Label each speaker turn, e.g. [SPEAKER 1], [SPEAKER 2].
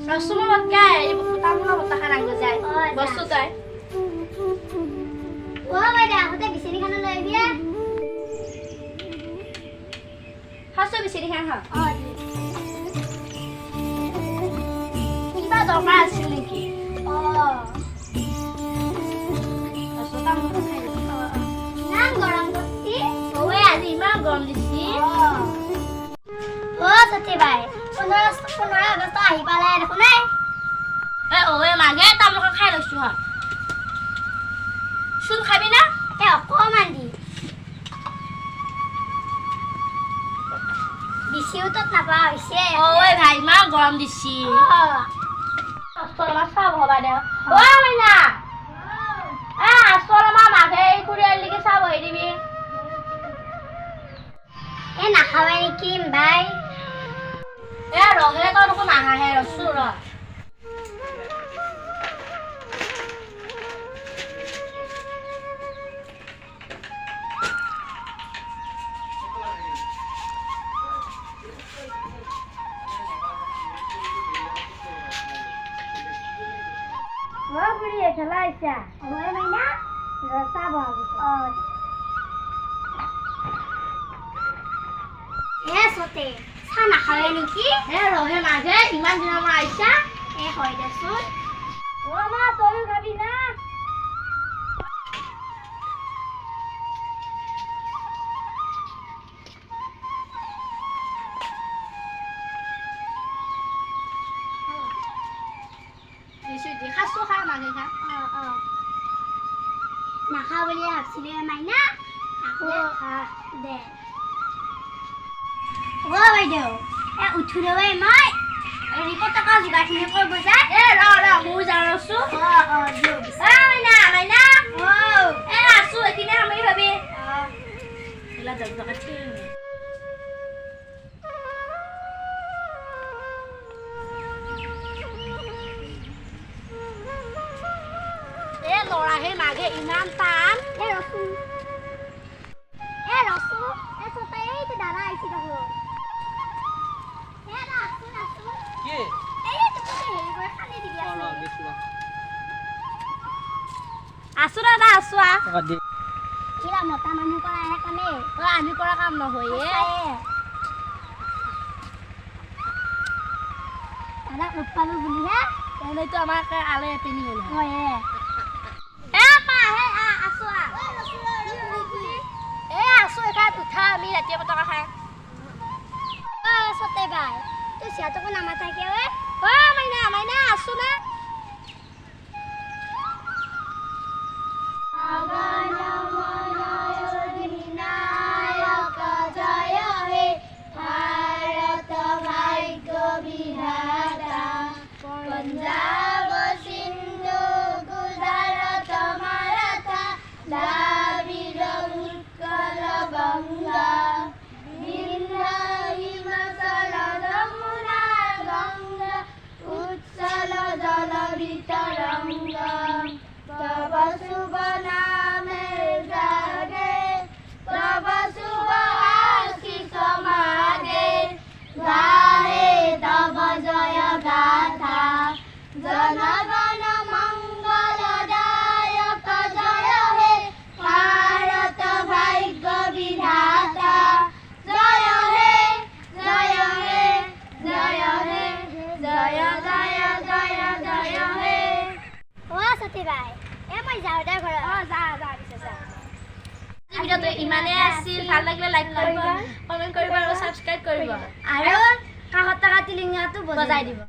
[SPEAKER 1] Rasulullah kaya ibu tamu lah batakan anggo jai. Bosu tay.
[SPEAKER 2] Wah, ada aku teh bisa kan lagi ya.
[SPEAKER 1] Hasil bisa kan ha.
[SPEAKER 2] Oh.
[SPEAKER 1] Kita dongkar hasil lagi.
[SPEAKER 2] Oh.
[SPEAKER 1] Rasul tamu tuh kayak.
[SPEAKER 2] Nang gorong putih.
[SPEAKER 1] Oh ya, di mana gorong di sini?
[SPEAKER 2] Oh, sate bai. 15 Agusta ahi pale দেখো নাই
[SPEAKER 1] way মাগে তামলক খাই লৈছো হা শুন খাবি না
[SPEAKER 2] অকমান দি বিচিও তো নাপা হৈছে
[SPEAKER 1] ওয়ে ভাই মা গরম দিছি আসল সব হবা দে ও মাইনা আসল মা মাগে কুড়িয়ার লিগে সব হই দিবি
[SPEAKER 2] এ না খাবে নেকি ভাই
[SPEAKER 1] রঙে তো দেখুন আহে রসুর
[SPEAKER 2] খেলা আইসা হয় মাইনা রসা বাবু সতে চা নাখাবে নেকি
[SPEAKER 1] রঙে মাঝে ইমান দিনৰ পৰা আইছা
[SPEAKER 2] হয় দেচোন
[SPEAKER 1] মা তইও খাবি না খাসো খা মাগে খা
[SPEAKER 2] নাখা বুলি ভাবছিলে মাইনা আকৌ দে অ বাইদেউ উঠু দেৱাই মই ৰিপৰ্ট টকা যোগাৰখিনি কৰিব যায়
[SPEAKER 1] মোৰ যাৰছো
[SPEAKER 2] দিয়ক
[SPEAKER 1] মাইনা মাইনা আছো একিনে আমি ভাবি এলা জগজগা ঠিক লৰাহে মাগে ইমান টান
[SPEAKER 2] ৰচু চতে এইটো দাদা আহিছে দেখো
[SPEAKER 3] কি
[SPEAKER 1] আছো দাদা আছো
[SPEAKER 2] কিৰা মতা মানুহ কৰা আহে কামে
[SPEAKER 1] আমি কৰা কাম নহয়ে
[SPEAKER 2] দাদা উৎপালো বুলিহে
[SPEAKER 1] এনেইতো আমাক আলে পিনি হ'ল
[SPEAKER 2] হয়ে
[SPEAKER 1] আছো এখান উঠা আমি ৰাতিয়ে পতকা খাই
[SPEAKER 2] চতে বাই তুই সিহঁতকো নামাতাকে
[SPEAKER 1] মাইনা মাইনা আছো না ভিডিওটো ইমানে আছিল ভাল লাগিলে লাইক কৰিব কমেন্ট কৰিব আৰু সাবস্ক্ৰাইব কৰিব
[SPEAKER 2] আৰু কাহত টকা তিলিঙাটো বজাই দিব